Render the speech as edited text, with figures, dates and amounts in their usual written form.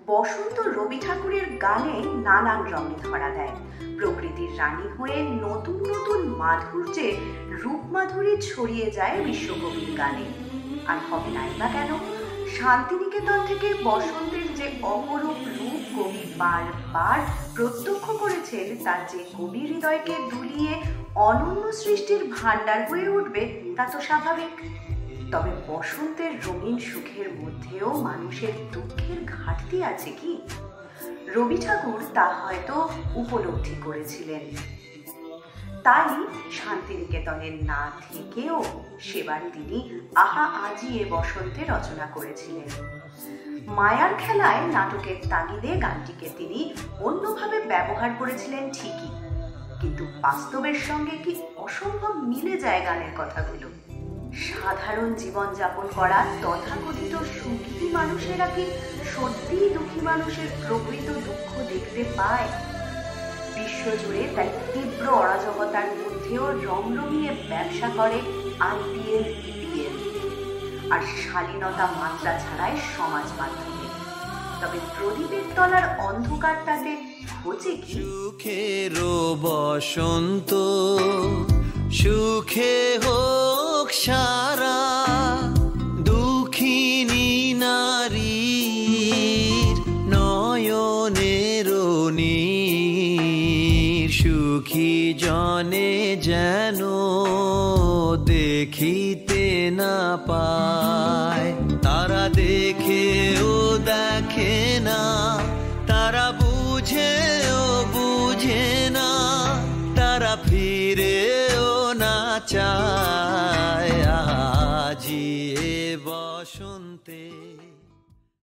বসন্ত রবি ঠাকুরের গানে নানান রঙে ধরা দেয়। প্রকৃতির রানী হয়ে নতুন নতুন মাধুর্যে রূপমাধুরী ছড়িয়ে যায় বিশ্বকবির গানে। আর হবে নাই বা কেন? শান্তিনিকেতন থেকে বসন্তের যে অপরূপ রূপ কবি বারবার প্রত্যক্ষ করেছেন, তার যে কবি হৃদয়কে দুলিয়ে অনন্য সৃষ্টির ভাণ্ডার হয়ে উঠবে তা তো স্বাভাবিক। তবে বসন্তের রঙিন সুখের মধ্যেও মানুষের দুঃখের ঘাটতি আছে কি? রবি ঠাকুর তা হয়তো উপলব্ধি করেছিলেন, তাই শান্তিনিকেতনের না থেকেও সেবার তিনি আহা আজি এ বসন্তে রচনা করেছিলেন। মায়ার খেলায় নাটকের তাগিদে গানটিকে তিনি অন্যভাবে ব্যবহার করেছিলেন ঠিকই, কিন্তু বাস্তবের সঙ্গে কি অসম্ভব মিলে যায় গানের কথাগুলো। সাধারণ জীবনযাপন করা তথাকথিত সুখী মানুষেরা কি সত্যিই দুঃখী মানুষের প্রকৃত দুঃখ দেখতে পায়? বিশ্বজুড়ে তাই তীব্র অরাজকতার মধ্যেও রং রঙিয়ে ব্যবসা করে IPL, BPL আর শালীনতা মাত্রা ছাড়াই সমাজ মাধ্যমে। তবে প্রদীপের তলার অন্ধকারটাতে ঘটে কি? সুখের বসন্ত সুখে হোক সারা, দুঃখিনী নারীর নয়নের নীর, সুখী জনে যেন দেখিতে না পায়। তারা দেখেও দেখে না, তারা বুঝেও বুঝে না, তারা ফিরেও না চায়।